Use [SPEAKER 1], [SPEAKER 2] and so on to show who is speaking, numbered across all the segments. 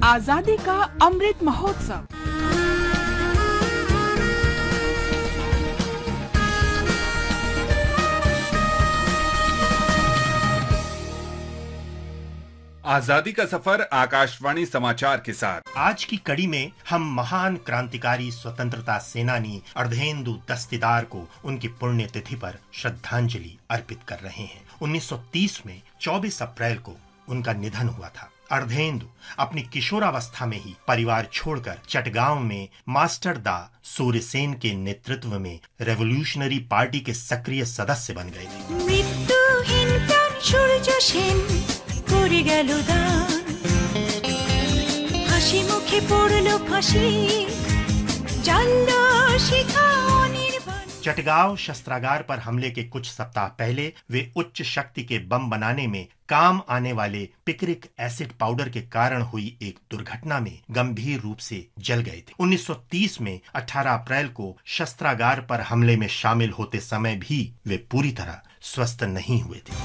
[SPEAKER 1] आजादी का अमृत महोत्सव।
[SPEAKER 2] आजादी का सफर आकाशवाणी समाचार के साथ।
[SPEAKER 3] आज की कड़ी में हम महान क्रांतिकारी स्वतंत्रता सेनानी अर्धेंदु दस्तीदार को उनकी पुण्यतिथि पर श्रद्धांजलि अर्पित कर रहे हैं। 1930 में 24 अप्रैल को उनका निधन हुआ था। अर्धेंदु अपनी किशोरावस्था में ही परिवार छोड़कर चटगांव में मास्टर दा सूर्यसेन के नेतृत्व में रेवोल्यूशनरी पार्टी के सक्रिय सदस्य बन गए थे।
[SPEAKER 4] হাসি মুখে পড়লো ফাঁসি জানলো শিখা অনির্বাণ।
[SPEAKER 3] चटगांव शस्त्रागार पर हमले के कुछ सप्ताह पहले वे उच्च शक्ति के बम बनाने में काम आने वाले पिक्रिक एसिड पाउडर के कारण हुई एक दुर्घटना में गंभीर रूप से जल गए थे। 1930 में 18 अप्रैल को शस्त्रागार पर हमले में शामिल होते समय भी वे पूरी तरह स्वस्थ नहीं हुए थे।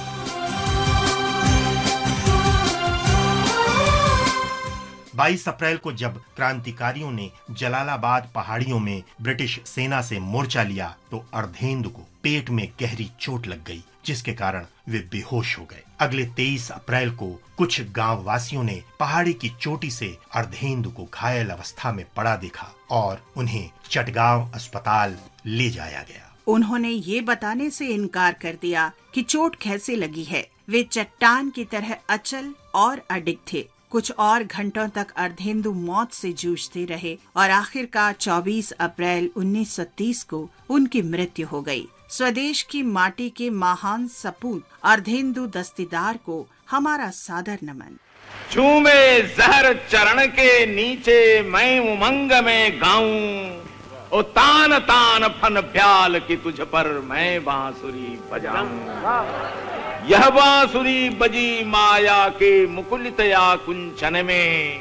[SPEAKER 3] 22 अप्रैल को जब क्रांतिकारियों ने जलालाबाद पहाड़ियों में ब्रिटिश सेना से मोर्चा लिया तो अर्धेंदु को पेट में गहरी चोट लग गई, जिसके कारण वे बेहोश हो गए। अगले 23 अप्रैल को कुछ गांव वासियों ने पहाड़ी की चोटी से अर्धेंदु को घायल अवस्था में पड़ा देखा और उन्हें चटगांव अस्पताल ले जाया गया।
[SPEAKER 1] उन्होंने ये बताने से इनकार कर दिया कि चोट कैसे लगी है। वे चट्टान की तरह अचल और अडिग थे। कुछ और घंटों तक अर्धेंदु मौत से जूझते रहे और आखिरकार 24 अप्रैल 1930 को उनकी मृत्यु हो गई। स्वदेश की माटी के महान सपूत अर्धेंदु दस्तीदार को हमारा सादर नमन।
[SPEAKER 5] झूमे जहर चरण के नीचे मैं उमंग में गाऊं, ओ तान तान फन प्याल की तुझ पर मैं बांसुरी बजाऊं। यह बांसुरी बजी माया के मुकुलितया कुंचन में,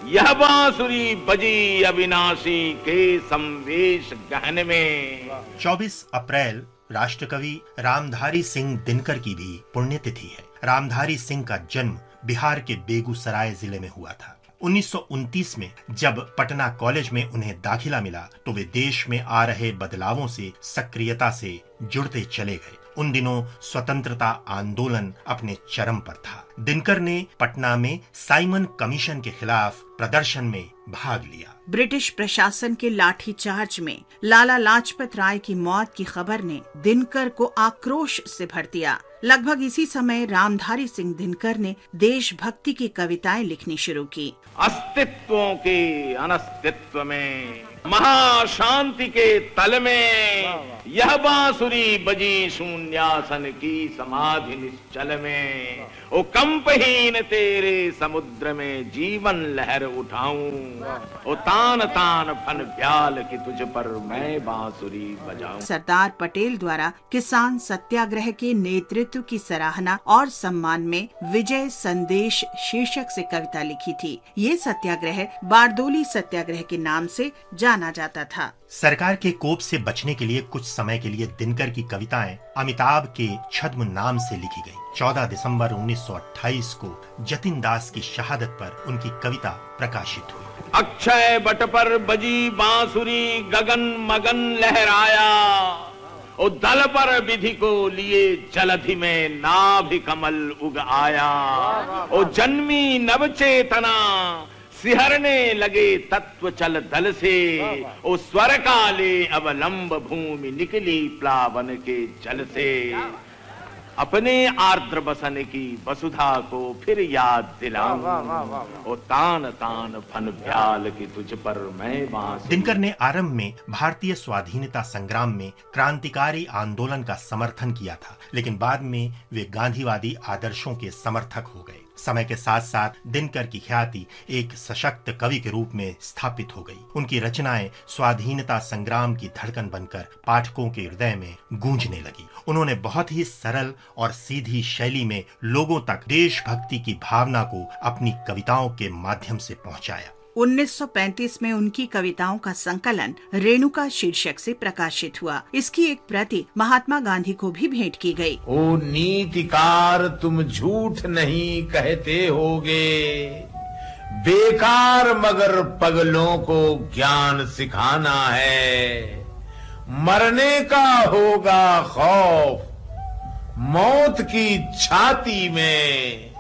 [SPEAKER 5] यह बांसुरी बजी अविनाशी के संवेश गहन में।
[SPEAKER 3] 24 अप्रैल राष्ट्रकवि रामधारी सिंह दिनकर की भी पुण्यतिथि है। रामधारी सिंह का जन्म बिहार के बेगूसराय जिले में हुआ था। 1929 में जब पटना कॉलेज में उन्हें दाखिला मिला तो वे देश में आ रहे बदलावों से सक्रियता से जुड़ते चले गए। उन दिनों स्वतंत्रता आंदोलन अपने चरम पर था। दिनकर ने पटना में साइमन कमीशन के खिलाफ प्रदर्शन में भाग लिया।
[SPEAKER 1] ब्रिटिश प्रशासन के लाठीचार्ज में लाला लाजपत राय की मौत की खबर ने दिनकर को आक्रोश से भर दिया। लगभग इसी समय रामधारी सिंह दिनकर ने देशभक्ति की कविताएं लिखनी शुरू की।
[SPEAKER 5] अस्तित्वों के अनस्तित्व में, महाशांति के तल में, यह बांसुरी बजी शून्यासन की समाधि निश्चल में, ओ कंपहीन तेरे समुद्र में जीवन लहर उठाऊं, ओ तान तान फन प्याल की तुझ पर मैं बांसुरी बजाऊं।
[SPEAKER 1] सरदार पटेल द्वारा किसान सत्याग्रह के नेतृत्व की सराहना और सम्मान में विजय संदेश शीर्षक से कविता लिखी थी। ये सत्याग्रह बारदोली सत्याग्रह के नाम से जाना जाता था।
[SPEAKER 3] सरकार के कोप से बचने के लिए कुछ समय के लिए दिनकर की कविताएं अमिताभ के छद्म नाम से लिखी गईं। 14 दिसंबर 1928 को जतिन दास की शहादत पर उनकी कविता प्रकाशित हुई।
[SPEAKER 5] अक्षय बट पर बजी बांसुरी गगन मगन लहराया, ओ दल पर विधि को लिए जलधि में नाभि कमल उग आया, ओ जन्मी नव चेतना सिहरने लगे तत्व चल दल से, ओ स्वर काले अवलंब भूमि निकली प्लावन के जल से। अपने आर्द्र बसन की वसुधा को फिर याद दिलाऊं, ओ तान तान फन भ्याल की तुझ पर मैं बांसुरी।
[SPEAKER 3] दिनकर ने आरंभ में भारतीय स्वाधीनता संग्राम में क्रांतिकारी आंदोलन का समर्थन किया था, लेकिन बाद में वे गांधीवादी आदर्शों के समर्थक हो गए। समय के साथ साथ दिनकर की ख्याति एक सशक्त कवि के रूप में स्थापित हो गई। उनकी रचनाएं स्वाधीनता संग्राम की धड़कन बनकर पाठकों के हृदय में गूंजने लगी। उन्होंने बहुत ही सरल और सीधी शैली में लोगों तक देशभक्ति की भावना को अपनी कविताओं के माध्यम से पहुंचाया।
[SPEAKER 1] 1935 में उनकी कविताओं का संकलन रेणुका शीर्षक से प्रकाशित हुआ। इसकी एक प्रति महात्मा गांधी को भी भेंट की गई।
[SPEAKER 5] ओ नीतिकार तुम झूठ नहीं कहते होगे, बेकार मगर पगलों को ज्ञान सिखाना है। मरने का होगा खौफ मौत की छाती में,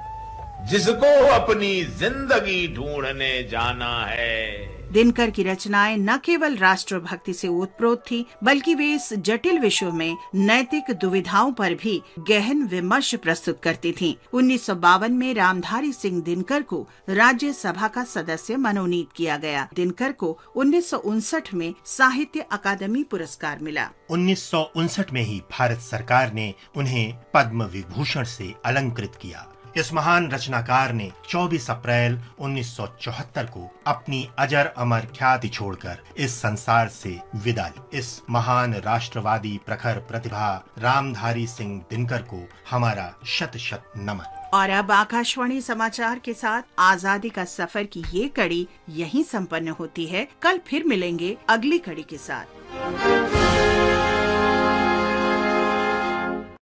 [SPEAKER 5] जिसको अपनी जिंदगी ढूंढने जाना है।
[SPEAKER 1] दिनकर की रचनाएं न केवल राष्ट्रभक्ति से ओतप्रोत थी, बल्कि वे इस जटिल विश्व में नैतिक दुविधाओं पर भी गहन विमर्श प्रस्तुत करती थीं। 1952 में रामधारी सिंह दिनकर को राज्यसभा का सदस्य मनोनीत किया गया। दिनकर को 1959 में साहित्य अकादमी पुरस्कार मिला।
[SPEAKER 3] 1959 में ही भारत सरकार ने उन्हें पद्म विभूषण से अलंकृत किया। इस महान रचनाकार ने 24 अप्रैल 1974 को अपनी अजर अमर ख्याति छोड़कर इस संसार से विदा ली। इस महान राष्ट्रवादी प्रखर प्रतिभा रामधारी सिंह दिनकर को हमारा शत शत नमन।
[SPEAKER 1] और अब आकाशवाणी समाचार के साथ आजादी का सफर की ये कड़ी यहीं संपन्न होती है। कल फिर मिलेंगे अगली कड़ी के साथ।